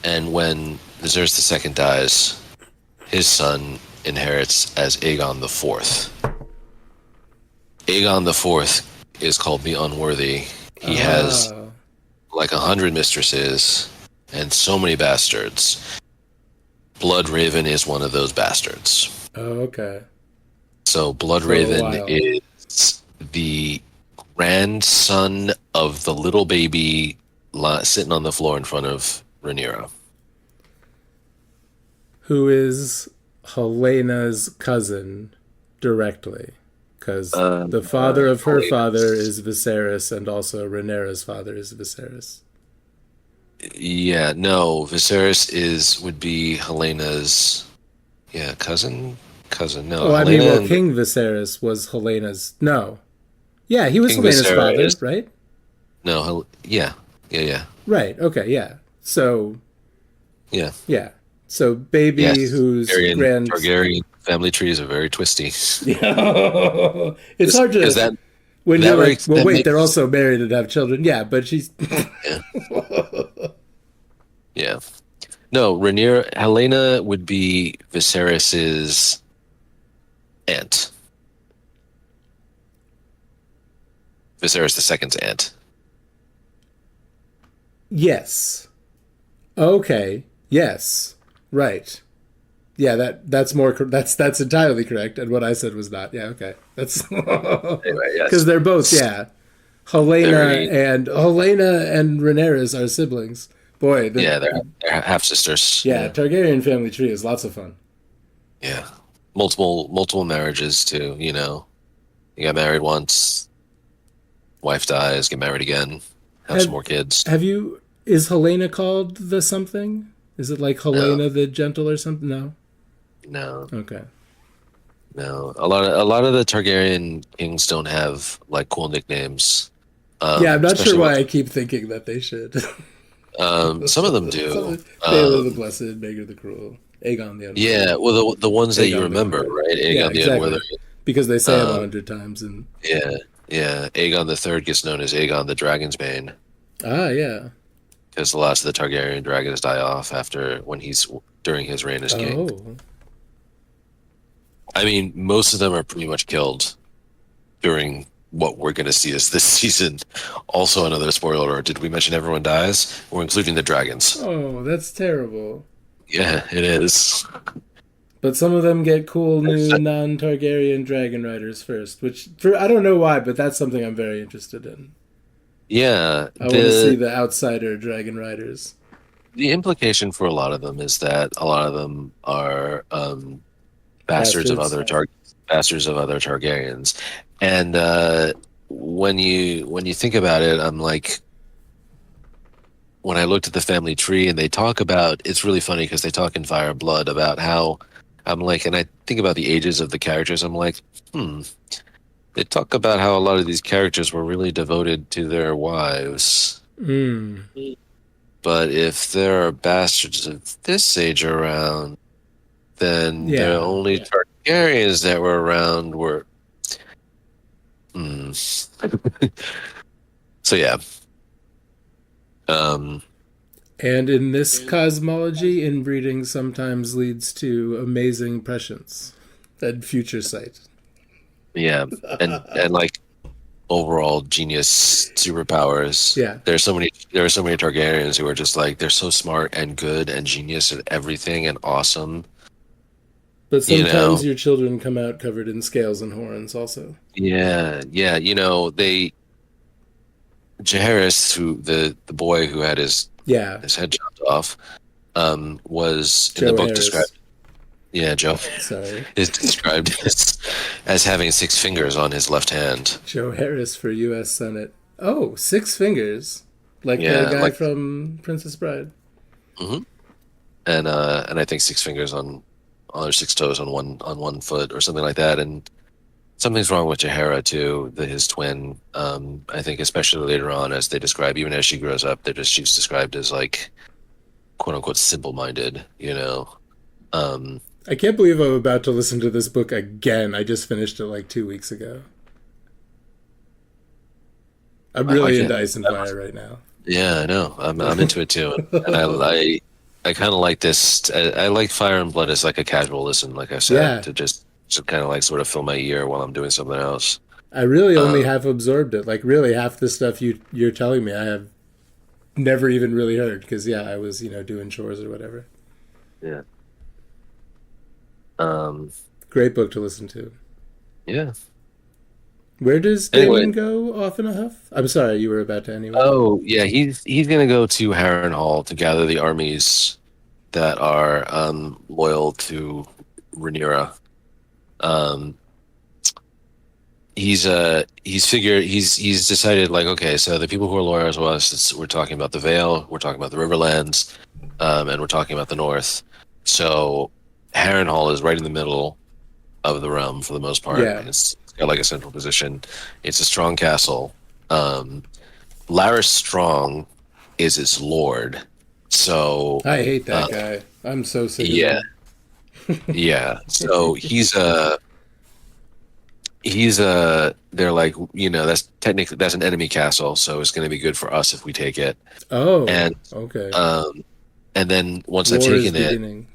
[SPEAKER 2] and when Viserys the Second dies, his son inherits as Aegon the Fourth. Aegon the Fourth is called the Unworthy. He has
[SPEAKER 1] Ah.
[SPEAKER 2] like 100 mistresses and so many bastards. Bloodraven is one of those bastards.
[SPEAKER 1] Oh, okay.
[SPEAKER 2] So
[SPEAKER 1] For a
[SPEAKER 2] Bloodraven
[SPEAKER 1] while.
[SPEAKER 2] is the grandson of the little baby sitting on the floor in front of Rhaenyra.
[SPEAKER 1] Who is Helena's cousin directly? Because the father of her father is Viserys, and also Rhaenyra's father is Viserys.
[SPEAKER 2] Yeah, no, Viserys would be Helena's, cousin. No,
[SPEAKER 1] Oh, I mean,
[SPEAKER 2] Helena
[SPEAKER 1] well,
[SPEAKER 2] and
[SPEAKER 1] King Viserys was Helena's. No. Yeah, he was
[SPEAKER 2] King
[SPEAKER 1] Helena's father,
[SPEAKER 2] Viserys.
[SPEAKER 1] right?
[SPEAKER 2] No, yeah,
[SPEAKER 1] Right, okay, yeah. So,
[SPEAKER 2] yeah.
[SPEAKER 1] yeah. So, baby
[SPEAKER 2] Yes,
[SPEAKER 1] who's grand.
[SPEAKER 2] Targaryen family trees are very twisty.
[SPEAKER 1] It's hard
[SPEAKER 2] Because
[SPEAKER 1] to. When you're like, well,
[SPEAKER 2] that
[SPEAKER 1] wait, they're
[SPEAKER 2] makes
[SPEAKER 1] also married and have children. Yeah, but she's.
[SPEAKER 2] yeah, yeah. No, Rhaenyra Helena would be Viserys's aunt. Viserys the second's aunt.
[SPEAKER 1] Yes. Okay. Yes. Right. Yeah, that's more that's entirely correct, and what I said was not. Yeah, okay. That's
[SPEAKER 2] Anyway,
[SPEAKER 1] because
[SPEAKER 2] yes.
[SPEAKER 1] they're both
[SPEAKER 2] Very,
[SPEAKER 1] Helena and Rhaenyra are siblings. Boy,
[SPEAKER 2] they're half sisters.
[SPEAKER 1] yeah, Targaryen family tree is lots of fun.
[SPEAKER 2] Yeah. Multiple marriages too, you know. You got married once, wife dies, get married again, have some
[SPEAKER 1] Have
[SPEAKER 2] more kids.
[SPEAKER 1] have you is Helena called the something? Is it like
[SPEAKER 2] No,
[SPEAKER 1] Helena the Gentle or something? No.
[SPEAKER 2] no,
[SPEAKER 1] Okay.
[SPEAKER 2] no. A lot of the Targaryen kings don't have like cool nicknames.
[SPEAKER 1] Yeah, I'm not sure
[SPEAKER 2] Especially
[SPEAKER 1] why
[SPEAKER 2] ones,
[SPEAKER 1] I keep thinking that they should.
[SPEAKER 2] some of them do.
[SPEAKER 1] Baylor the Blessed, Maegor the Cruel, Aegon the
[SPEAKER 2] Yeah,
[SPEAKER 1] Unworthy,
[SPEAKER 2] well the ones that you
[SPEAKER 1] Aegon the
[SPEAKER 2] remember,
[SPEAKER 1] Cruel.
[SPEAKER 2] right?
[SPEAKER 1] Yeah,
[SPEAKER 2] Aegon the
[SPEAKER 1] exactly.
[SPEAKER 2] Unworthy.
[SPEAKER 1] Because they say them
[SPEAKER 2] Um,
[SPEAKER 1] 100 times, and
[SPEAKER 2] yeah, yeah. Aegon the Third gets known as Aegon the Dragon's Bane
[SPEAKER 1] yeah.
[SPEAKER 2] because the last of the Targaryen dragons die off after when he's during his reign as king.
[SPEAKER 1] Oh,
[SPEAKER 2] I mean, most of them are pretty much killed during what we're going to see as this season. Also, another spoiler alert. Did we mention everyone dies? We're including the dragons.
[SPEAKER 1] oh, that's terrible.
[SPEAKER 2] Yeah, it is.
[SPEAKER 1] But some of them get cool new non-Targaryen dragon riders first, which I don't know why, but that's something I'm very interested in.
[SPEAKER 2] Yeah,
[SPEAKER 1] I want to see
[SPEAKER 2] the
[SPEAKER 1] the outsider dragon riders.
[SPEAKER 2] the implication for a lot of them is that a lot of them are bastards of
[SPEAKER 1] Bastards.
[SPEAKER 2] bastards of other Targaryens, and when you think about it, I'm like, when I looked at the family tree and they talk about, it's really funny because they talk in Fire and Blood about how I'm like, and I think about the ages of the characters. I'm like, they talk about how a lot of these characters were really devoted to their wives.
[SPEAKER 1] Mm.
[SPEAKER 2] But if there are bastards of this age around, then the
[SPEAKER 1] Yeah.
[SPEAKER 2] only Targaryens that were around were. So yeah.
[SPEAKER 1] And in this cosmology, inbreeding sometimes leads to amazing prescience and future sight.
[SPEAKER 2] Yeah, and like overall genius superpowers.
[SPEAKER 1] Yeah.
[SPEAKER 2] There are so many Targaryens who are just like, they're so smart and good and genius at everything and awesome.
[SPEAKER 1] But
[SPEAKER 2] You
[SPEAKER 1] sometimes
[SPEAKER 2] know,
[SPEAKER 1] your children come out covered in scales and horns also.
[SPEAKER 2] yeah, yeah. Jaehaerys, who the boy who had
[SPEAKER 1] Yeah.
[SPEAKER 2] his head chopped off, was in the
[SPEAKER 1] Joe
[SPEAKER 2] book
[SPEAKER 1] Harris.
[SPEAKER 2] described. Yeah, Joe
[SPEAKER 1] Sorry.
[SPEAKER 2] is described as having 6 fingers on his left hand.
[SPEAKER 1] Joe Harris for U.S. Senate. Oh, 6 fingers. Like the
[SPEAKER 2] Yeah,
[SPEAKER 1] guy
[SPEAKER 2] like,
[SPEAKER 1] from Princess Bride.
[SPEAKER 2] and I think 6 fingers on or 6 toes on one foot or something like that. And something's wrong with Jaehaera too, his twin. I think especially later on, as they describe, even as she grows up, she's described as like quote unquote simple minded.
[SPEAKER 1] I can't believe I'm about to listen to this book again. I just finished it like 2 weeks ago. I'm
[SPEAKER 2] I like
[SPEAKER 1] really
[SPEAKER 2] it.
[SPEAKER 1] into Ice and Fire right now.
[SPEAKER 2] Yeah, I know. I'm into it too, and I kind of like this. I like Fire and Blood as like a casual listen, like I said,
[SPEAKER 1] Yeah.
[SPEAKER 2] to kind of like sort of fill my ear while I'm doing something else.
[SPEAKER 1] I really only
[SPEAKER 2] Um,
[SPEAKER 1] have absorbed it. Like really half the stuff you're telling me I have never even really heard because I was, doing chores or whatever.
[SPEAKER 2] yeah. Um,
[SPEAKER 1] Great book to listen to.
[SPEAKER 2] yeah.
[SPEAKER 1] Where does
[SPEAKER 2] Anyway,
[SPEAKER 1] Damon go off in a huff? I'm sorry, you were about to anyway.
[SPEAKER 2] oh yeah, he's gonna go to Harrenhal to gather the armies that are loyal to Rhaenyra. Um, he's decided like, okay, so the people who are loyal to us, we're talking about the Vale, we're talking about the Riverlands, and we're talking about the North. So Harrenhal is right in the middle of the realm for the most part.
[SPEAKER 1] Yeah,
[SPEAKER 2] It's got like a central position. It's a strong castle. Um, Larys Strong is its lord. So
[SPEAKER 1] I hate
[SPEAKER 2] uh,
[SPEAKER 1] that guy. I'm so sick of
[SPEAKER 2] yeah,
[SPEAKER 1] him.
[SPEAKER 2] yeah. So he's a they're like, that's technically that's an enemy castle, so it's going to be good for us if we take it.
[SPEAKER 1] Oh,
[SPEAKER 2] And
[SPEAKER 1] okay.
[SPEAKER 2] um and then once I've
[SPEAKER 1] War is
[SPEAKER 2] taken it,
[SPEAKER 1] beginning.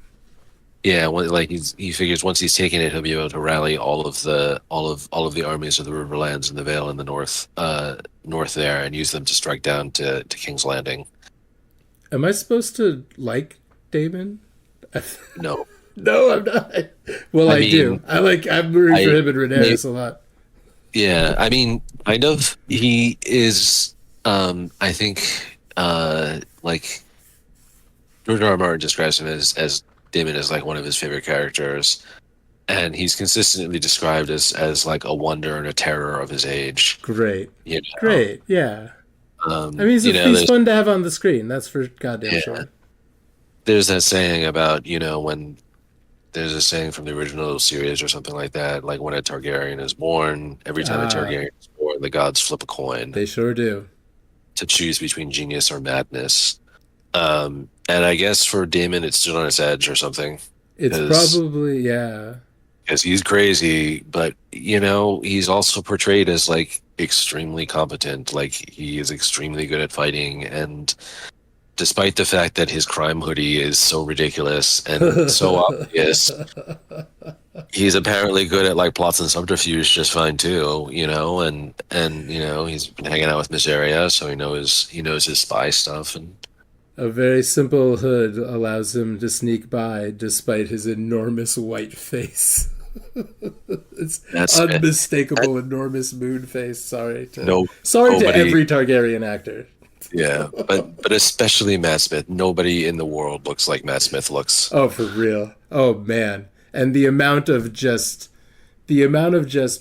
[SPEAKER 2] yeah, like he figures once he's taken it, he'll be able to rally all of the armies of the Riverlands and the Vale in the north there, and use them to strike down to King's Landing.
[SPEAKER 1] Am I supposed to like Damon?
[SPEAKER 2] No,
[SPEAKER 1] No, I'm not. Well,
[SPEAKER 2] I
[SPEAKER 1] I do.
[SPEAKER 2] mean,
[SPEAKER 1] I'm rooting for
[SPEAKER 2] I
[SPEAKER 1] him and
[SPEAKER 2] may,
[SPEAKER 1] Rhaenyra a lot.
[SPEAKER 2] yeah, I mean, kind of. He is, I think, like George R. R. Martin describes him as Damon as like one of his favorite characters, and he's consistently described as like a wonder and a terror of his age.
[SPEAKER 1] Great.
[SPEAKER 2] You know,
[SPEAKER 1] Great. Yeah. I mean, he's
[SPEAKER 2] there's
[SPEAKER 1] fun to have on the screen. That's for goddamn
[SPEAKER 2] yeah,
[SPEAKER 1] sure.
[SPEAKER 2] there's that saying about when there's a saying from the original series or something like that, like when a Targaryen is born, every time a
[SPEAKER 1] Ah,
[SPEAKER 2] Targaryen is born, the gods flip a coin
[SPEAKER 1] they sure do.
[SPEAKER 2] to choose between genius or madness. And I guess for Damon, it stood on its edge or something
[SPEAKER 1] It's
[SPEAKER 2] because
[SPEAKER 1] probably, yeah.
[SPEAKER 2] he's crazy, but he's also portrayed as like extremely competent. Like he is extremely good at fighting, and despite the fact that his crime hoodie is so ridiculous and so obvious, he's apparently good at like plots and subterfuge just fine too. And he's been hanging out with Miss Area, so he knows his spy stuff, and
[SPEAKER 1] A very simple hood allows him to sneak by despite his enormous white face. It's
[SPEAKER 2] that's that,
[SPEAKER 1] unmistakable enormous moon face.
[SPEAKER 2] no
[SPEAKER 1] Sorry to
[SPEAKER 2] nobody.
[SPEAKER 1] every Targaryen actor.
[SPEAKER 2] Yeah, but especially Matt Smith. Nobody in the world looks like Matt Smith looks.
[SPEAKER 1] Oh, for real. Oh man. And the amount of just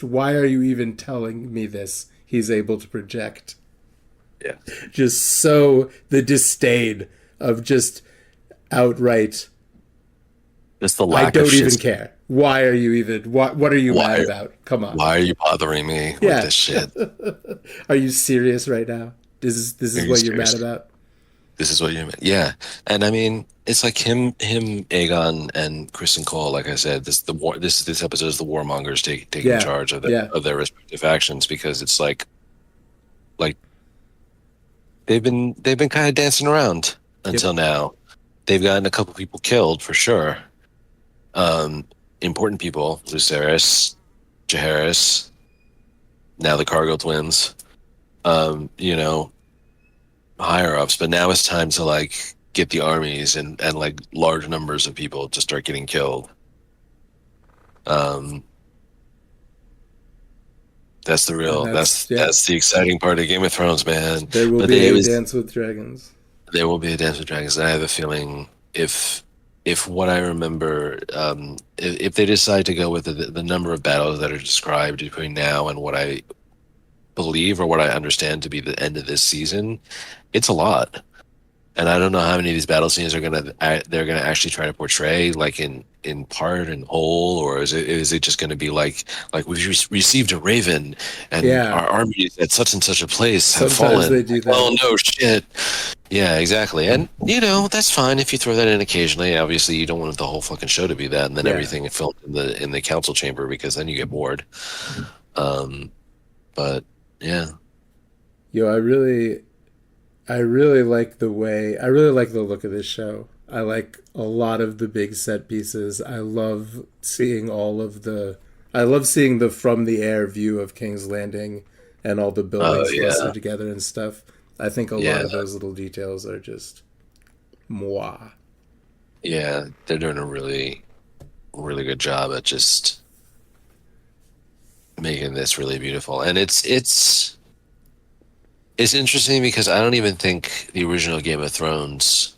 [SPEAKER 1] why are you even telling me this? He's able to project.
[SPEAKER 2] Yeah,
[SPEAKER 1] Just so the disdain of just outright
[SPEAKER 2] just the
[SPEAKER 1] I
[SPEAKER 2] lack of
[SPEAKER 1] don't even
[SPEAKER 2] shit.
[SPEAKER 1] care. Why are you even what are you mad
[SPEAKER 2] Why?
[SPEAKER 1] about? Come on.
[SPEAKER 2] Why are you bothering me with
[SPEAKER 1] Yeah.
[SPEAKER 2] this shit?
[SPEAKER 1] Are you serious right now? This
[SPEAKER 2] Are
[SPEAKER 1] is
[SPEAKER 2] you
[SPEAKER 1] what you're mad
[SPEAKER 2] serious?
[SPEAKER 1] about?
[SPEAKER 2] This is what you meant. Yeah, and I mean, it's like him, Aegon, and Kristen Cole. Like I said, the war. This episode is the warmongers taking
[SPEAKER 1] Yeah.
[SPEAKER 2] charge of
[SPEAKER 1] Yeah.
[SPEAKER 2] their respective actions, because it's like they've been kind of dancing around
[SPEAKER 1] Yep.
[SPEAKER 2] until now. They've gotten a couple people killed for sure. Um, Important people: Lucerys, Jaehaerys, now the Cargo twins. Um, you know, Higher ups, but now it's time to like get the armies and like large numbers of people to start getting killed. Um, that's the
[SPEAKER 1] And
[SPEAKER 2] real
[SPEAKER 1] that's
[SPEAKER 2] that's
[SPEAKER 1] yeah.
[SPEAKER 2] that's the exciting part of Game of Thrones, man.
[SPEAKER 1] There will
[SPEAKER 2] But
[SPEAKER 1] be
[SPEAKER 2] they, it
[SPEAKER 1] a
[SPEAKER 2] was
[SPEAKER 1] dance with dragons.
[SPEAKER 2] there will be a Dance with Dragons, and I have a feeling if what I remember, if they decide to go with the number of battles that are described between now and what I believe or what I understand to be the end of this season, it's a lot. And I don't know how many of these battle scenes they're gonna actually try to portray like in part and whole, or is it just gonna be like we've received a raven and
[SPEAKER 1] Yeah.
[SPEAKER 2] our armies at such and such a place have
[SPEAKER 1] Sometimes
[SPEAKER 2] fallen.
[SPEAKER 1] they do
[SPEAKER 2] Like,
[SPEAKER 1] that.
[SPEAKER 2] oh no, shit. Yeah, exactly. And that's fine if you throw that in occasionally. Obviously, you don't want the whole fucking show to be that, and then
[SPEAKER 1] Yeah.
[SPEAKER 2] everything filmed in the council chamber, because then you get bored. Um, but yeah,
[SPEAKER 1] Yo, I really like the look of this show. I like a lot of the big set pieces. I love seeing the from the air view of King's Landing and all the
[SPEAKER 2] oh
[SPEAKER 1] buildings
[SPEAKER 2] yeah,
[SPEAKER 1] clustered together and stuff. I think a lot
[SPEAKER 2] yeah,
[SPEAKER 1] of those little details are just moi.
[SPEAKER 2] yeah. They're doing a really, really good job at just making this really beautiful. And it's interesting because I don't even think the original Game of Thrones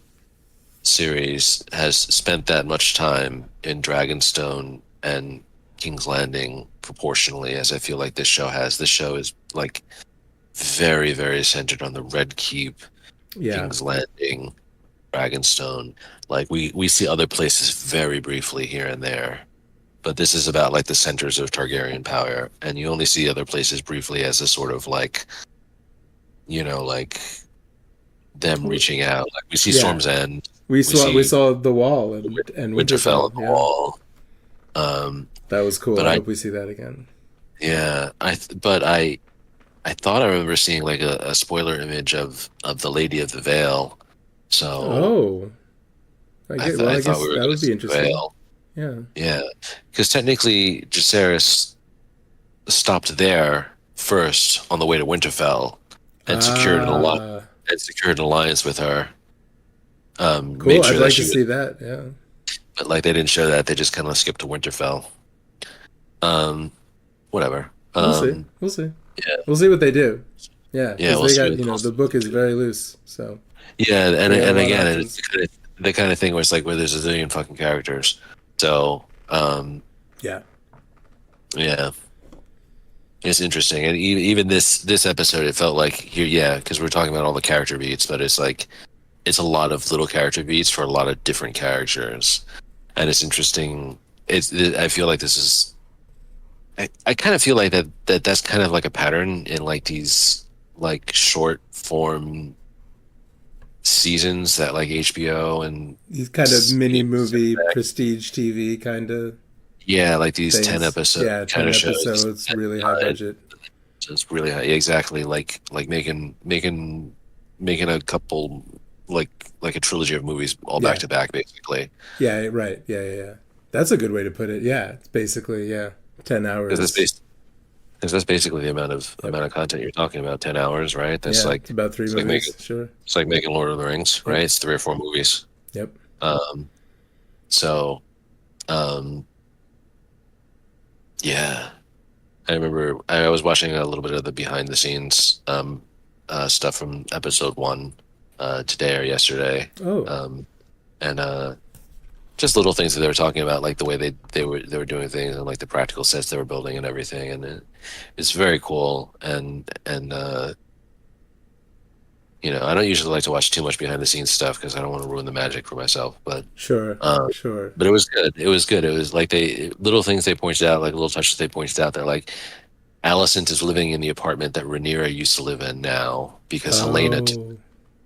[SPEAKER 2] series has spent that much time in Dragonstone and King's Landing proportionally as I feel like this show has. This show is like very, very centered on the Red Keep,
[SPEAKER 1] Yeah.
[SPEAKER 2] King's Landing, Dragonstone. Like we see other places very briefly here and there, but this is about like the centers of Targaryen power, and you only see other places briefly as a sort of like, like them reaching out. Like we see
[SPEAKER 1] Yeah.
[SPEAKER 2] Storm's End,
[SPEAKER 1] We
[SPEAKER 2] we
[SPEAKER 1] saw we
[SPEAKER 2] see
[SPEAKER 1] saw the wall and
[SPEAKER 2] Winterfell
[SPEAKER 1] Winterfell.
[SPEAKER 2] on the
[SPEAKER 1] Yeah.
[SPEAKER 2] wall. Um,
[SPEAKER 1] That was cool.
[SPEAKER 2] but
[SPEAKER 1] I
[SPEAKER 2] I,
[SPEAKER 1] hope we see that again.
[SPEAKER 2] yeah, but I thought I remember seeing like a spoiler image of the Lady of the Vale. So
[SPEAKER 1] Oh. I
[SPEAKER 2] I thought
[SPEAKER 1] guess
[SPEAKER 2] we were
[SPEAKER 1] that
[SPEAKER 2] going to
[SPEAKER 1] would be
[SPEAKER 2] see the
[SPEAKER 1] interesting.
[SPEAKER 2] Vale.
[SPEAKER 1] Yeah.
[SPEAKER 2] Yeah, because technically Jacaerys stopped there first on the way to Winterfell and
[SPEAKER 1] Ah,
[SPEAKER 2] secured an alliance with her.
[SPEAKER 1] cool.
[SPEAKER 2] Made
[SPEAKER 1] I'd
[SPEAKER 2] sure that
[SPEAKER 1] like to
[SPEAKER 2] she was,
[SPEAKER 1] see that. Yeah.
[SPEAKER 2] but like they didn't show that. They just kind of skipped to Winterfell. Um, Whatever.
[SPEAKER 1] We'll see. We'll see.
[SPEAKER 2] Yeah,
[SPEAKER 1] We'll see what they do. Yeah,
[SPEAKER 2] yeah.
[SPEAKER 1] because
[SPEAKER 2] We'll
[SPEAKER 1] they
[SPEAKER 2] see.
[SPEAKER 1] got, the book is very loose, so
[SPEAKER 2] Yeah,
[SPEAKER 1] they got a
[SPEAKER 2] and
[SPEAKER 1] lot of
[SPEAKER 2] again, it's
[SPEAKER 1] options.
[SPEAKER 2] the kind of thing where it's like where there's a zillion fucking characters. So,
[SPEAKER 1] Yeah.
[SPEAKER 2] yeah, it's interesting. And even this episode, it felt like here, yeah, because we're talking about all the character beats, but it's like it's a lot of little character beats for a lot of different characters, and it's interesting. I feel like this is. I kind of feel like that's kind of like a pattern in like these like short form seasons that like HBO and
[SPEAKER 1] These kind of mini movie
[SPEAKER 2] back.
[SPEAKER 1] prestige TV kind of
[SPEAKER 2] Yeah, like these 10
[SPEAKER 1] things.
[SPEAKER 2] episode
[SPEAKER 1] Yeah,
[SPEAKER 2] kind
[SPEAKER 1] 10
[SPEAKER 2] of shows.
[SPEAKER 1] episodes, really high
[SPEAKER 2] Uh,
[SPEAKER 1] budget.
[SPEAKER 2] it's really high. Exactly, like making a couple like a trilogy of movies all back
[SPEAKER 1] Yeah.
[SPEAKER 2] to back, basically.
[SPEAKER 1] Yeah, right. Yeah. That's a good way to put it. Yeah, it's basically, yeah, 10
[SPEAKER 2] Because
[SPEAKER 1] hours.
[SPEAKER 2] that's basically the
[SPEAKER 1] Yep.
[SPEAKER 2] amount of content you're talking about. 10 hours, right? That's
[SPEAKER 1] Yeah, it's
[SPEAKER 2] like
[SPEAKER 1] about three
[SPEAKER 2] it's like making
[SPEAKER 1] movies. Sure.
[SPEAKER 2] it's like making Lord of the Rings,
[SPEAKER 1] Yep.
[SPEAKER 2] right? It's 3 or 4 movies.
[SPEAKER 1] Yep.
[SPEAKER 2] Um, so yeah. I remember I was watching a little bit of the behind the scenes stuff from episode 1 today or yesterday,
[SPEAKER 1] Oh,
[SPEAKER 2] and just little things that they were talking about, like the way they were doing things and like the practical sets they were building and everything, and it's very cool. And I don't usually like to watch too much behind the scenes stuff because I don't want to ruin the magic for myself, but
[SPEAKER 1] sure.
[SPEAKER 2] um,
[SPEAKER 1] Sure.
[SPEAKER 2] but it was good. It was good. It was like they little things they pointed out, like little touches they pointed out. They're like Alicent is living in the apartment that Rhaenyra used to live in now because Helena took
[SPEAKER 1] Oh,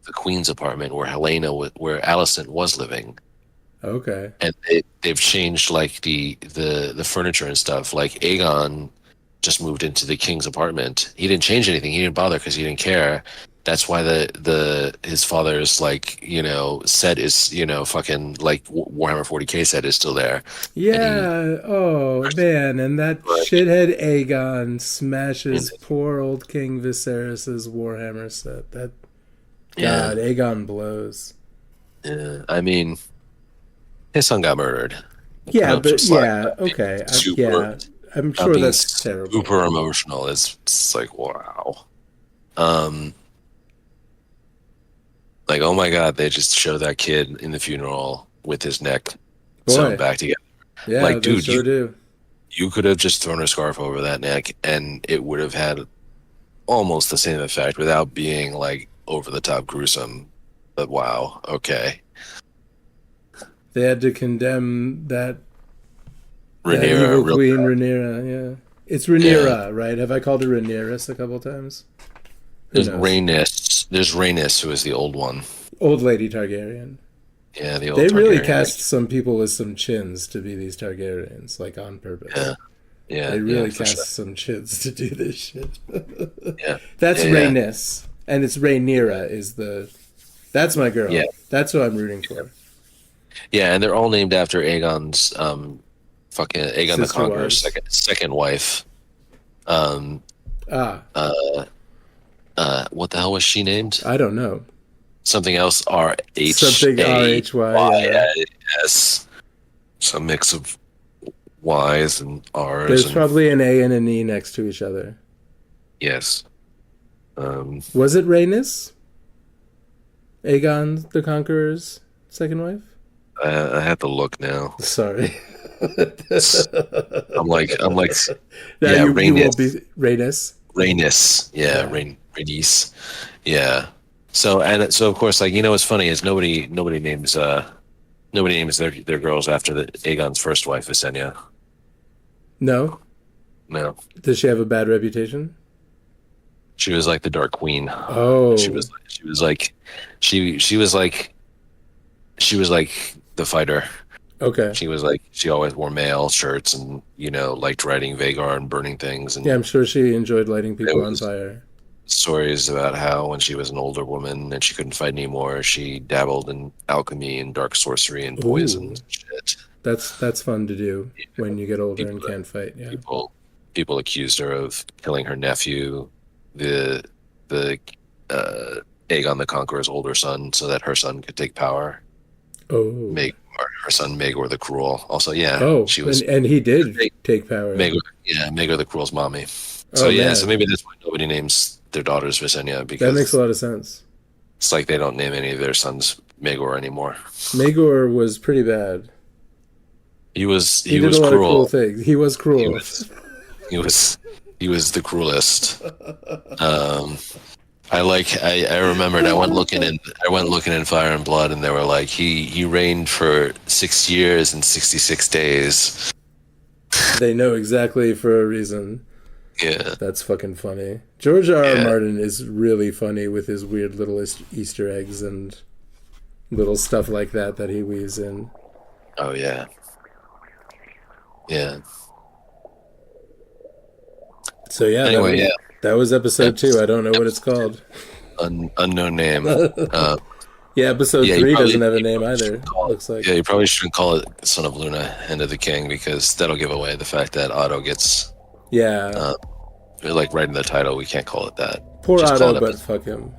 [SPEAKER 2] the Queen's apartment where Alicent was living,
[SPEAKER 1] okay.
[SPEAKER 2] and they've changed like the furniture and stuff. Like Aegon just moved into the King's apartment. He didn't change anything. He didn't bother because he didn't care. That's why the his father's like set is fucking like Warhammer 40K set is still there, and he
[SPEAKER 1] Yeah. Oh, man. And that
[SPEAKER 2] like
[SPEAKER 1] shithead Aegon
[SPEAKER 2] and,
[SPEAKER 1] smashes poor old King Viserys's Warhammer set. That
[SPEAKER 2] yeah.
[SPEAKER 1] God, Aegon blows.
[SPEAKER 2] Yeah, I mean, his son got murdered.
[SPEAKER 1] Yeah,
[SPEAKER 2] I'm
[SPEAKER 1] but
[SPEAKER 2] just like
[SPEAKER 1] yeah, okay.
[SPEAKER 2] super,
[SPEAKER 1] Yeah, I'm
[SPEAKER 2] not
[SPEAKER 1] sure
[SPEAKER 2] being
[SPEAKER 1] that's terrible.
[SPEAKER 2] super emotional. It's like wow. Um, like oh my god, they just show that kid in the funeral with his neck sewn
[SPEAKER 1] Boy,
[SPEAKER 2] back together.
[SPEAKER 1] yeah,
[SPEAKER 2] Like,
[SPEAKER 1] they
[SPEAKER 2] dude,
[SPEAKER 1] sure do.
[SPEAKER 2] you could have just thrown a scarf over that neck, and it would have had almost the same effect without being like over the top gruesome. But wow, okay,
[SPEAKER 1] They had to condemn that
[SPEAKER 2] Rhaenyra,
[SPEAKER 1] evil
[SPEAKER 2] real
[SPEAKER 1] queen
[SPEAKER 2] bad.
[SPEAKER 1] Rhaenyra. Yeah, it's
[SPEAKER 2] Yeah.
[SPEAKER 1] Rhaenyra, right? Have I called her Rhaenyra a couple times? Who knows?
[SPEAKER 2] There's Rhaenys, who is the old one.
[SPEAKER 1] Old lady Targaryen.
[SPEAKER 2] Yeah, the old
[SPEAKER 1] They really
[SPEAKER 2] Targaryen.
[SPEAKER 1] cast some people with some chins to be these Targaryens, like on purpose.
[SPEAKER 2] Yeah, yeah,
[SPEAKER 1] They
[SPEAKER 2] yeah,
[SPEAKER 1] really
[SPEAKER 2] for sure.
[SPEAKER 1] cast some chins to do this shit.
[SPEAKER 2] Yeah,
[SPEAKER 1] That's
[SPEAKER 2] yeah, yeah,
[SPEAKER 1] Rhaenys, and it's Rhaenyra is that's my
[SPEAKER 2] yeah,
[SPEAKER 1] girl. That's who I'm rooting for.
[SPEAKER 2] yeah, and they're all named after Aegon's fucking Aegon the
[SPEAKER 1] Sister
[SPEAKER 2] Conqueror's
[SPEAKER 1] wives.
[SPEAKER 2] second wife. Um,
[SPEAKER 1] Ah,
[SPEAKER 2] uh, what the hell was she named?
[SPEAKER 1] I don't know.
[SPEAKER 2] Something else. R H
[SPEAKER 1] Something
[SPEAKER 2] A
[SPEAKER 1] RHY.
[SPEAKER 2] Y
[SPEAKER 1] Yeah.
[SPEAKER 2] S. Some mix of Y's and R's.
[SPEAKER 1] There's
[SPEAKER 2] And,
[SPEAKER 1] probably an A and an E next to each other.
[SPEAKER 2] yes.
[SPEAKER 1] Was it Rhaenys? Aegon the Conqueror's second wife?
[SPEAKER 2] I have to look now.
[SPEAKER 1] Sorry.
[SPEAKER 2] I'm like,
[SPEAKER 1] Now
[SPEAKER 2] yeah,
[SPEAKER 1] you won't
[SPEAKER 2] Rhaenys.
[SPEAKER 1] be Rhaenys.
[SPEAKER 2] Rhaenys. Yeah, Rhaenys. Yeah. So of course, like, what's funny is nobody names their girls after the Aegon's first wife, Visenya.
[SPEAKER 1] No?
[SPEAKER 2] No,
[SPEAKER 1] Does she have a bad reputation?
[SPEAKER 2] she was like the Dark Queen.
[SPEAKER 1] Oh.
[SPEAKER 2] She was like the fighter.
[SPEAKER 1] Okay.
[SPEAKER 2] She always wore mail shirts and liked riding Vagar and burning things, and
[SPEAKER 1] Yeah, I'm sure she enjoyed lighting people on
[SPEAKER 2] was-
[SPEAKER 1] fire.
[SPEAKER 2] stories about how when she was an older woman and she couldn't fight anymore, she dabbled in alchemy and dark sorcery and poison
[SPEAKER 1] Ooh.
[SPEAKER 2] and shit.
[SPEAKER 1] That's fun to do when you get older and can't fight. Yeah.
[SPEAKER 2] People accused her of killing her nephew, the Aegon the Conqueror's older son, so that her son could take power.
[SPEAKER 1] Oh.
[SPEAKER 2] Her son Maegor the Cruel. Also, yeah,
[SPEAKER 1] Oh,
[SPEAKER 2] she was
[SPEAKER 1] and he did take power.
[SPEAKER 2] Maegor the Cruel's mommy.
[SPEAKER 1] Oh, man.
[SPEAKER 2] So maybe that's why nobody names their daughters Visenya, because
[SPEAKER 1] That makes a lot of sense.
[SPEAKER 2] it's like they don't name any of their sons Maegor anymore.
[SPEAKER 1] Maegor was pretty bad.
[SPEAKER 2] He was
[SPEAKER 1] He did a lot of cruel things. He was cruel.
[SPEAKER 2] He was the cruelest. I remembered I went looking in Fire and Blood, and they were like he reigned for 6 years and 66 days.
[SPEAKER 1] They know exactly for a reason.
[SPEAKER 2] Yeah.
[SPEAKER 1] That's fucking funny. George R. R.
[SPEAKER 2] Yeah.
[SPEAKER 1] Martin is really funny with his weird little Easter eggs and little stuff like that he weaves in.
[SPEAKER 2] Oh yeah. Yeah.
[SPEAKER 1] So yeah,
[SPEAKER 2] Anyway,
[SPEAKER 1] that was episode 2. I don't know what it's called.
[SPEAKER 2] Unknown name.
[SPEAKER 1] Yeah, episode
[SPEAKER 2] Yeah,
[SPEAKER 1] 3
[SPEAKER 2] you
[SPEAKER 1] doesn't have a
[SPEAKER 2] probably
[SPEAKER 1] name either.
[SPEAKER 2] shouldn't call it-
[SPEAKER 1] Looks like.
[SPEAKER 2] Yeah, you probably shouldn't call it Son of Luna, End of the King, because that'll give away the fact that Otto gets
[SPEAKER 1] Yeah.
[SPEAKER 2] like right in the title. We can't call it that.
[SPEAKER 1] Poor
[SPEAKER 2] just call
[SPEAKER 1] Otto,
[SPEAKER 2] it
[SPEAKER 1] but fuck him.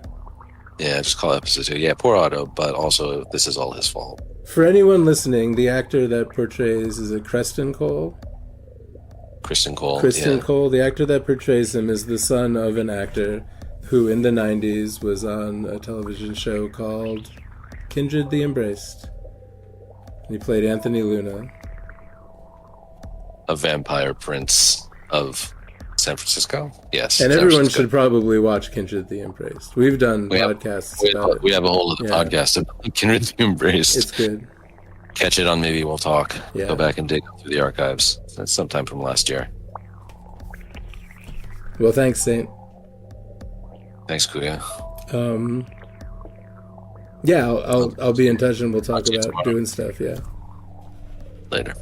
[SPEAKER 2] Yeah, just call it episode 2. Yeah, poor Otto, but also this is all his fault.
[SPEAKER 1] For anyone listening, the actor that portrays, is it Creston Cole?
[SPEAKER 2] Kristen Cole.
[SPEAKER 1] Kristen
[SPEAKER 2] yeah.
[SPEAKER 1] Cole, the actor that portrays him, is the son of an actor who in the 90s was on a television show called Kindred the Embraced. And he played Anthony Luna.
[SPEAKER 2] A vampire prince of San Francisco. Yes.
[SPEAKER 1] And
[SPEAKER 2] San
[SPEAKER 1] everyone
[SPEAKER 2] Francisco.
[SPEAKER 1] should probably watch Kindred the Embraced. We've done podcasts about it.
[SPEAKER 2] We have a whole other
[SPEAKER 1] Yeah.
[SPEAKER 2] podcast about Kindred the Embraced.
[SPEAKER 1] It's good.
[SPEAKER 2] Catch it on Maybe We'll Talk.
[SPEAKER 1] Yeah.
[SPEAKER 2] Go back and dig through the archives. That's sometime from last year.
[SPEAKER 1] Well, thanks, Saint.
[SPEAKER 2] Thanks, Kuya.
[SPEAKER 1] Yeah, I'll be in touch and we'll talk
[SPEAKER 2] see you
[SPEAKER 1] about
[SPEAKER 2] tomorrow.
[SPEAKER 1] doing stuff. Yeah.
[SPEAKER 2] Later.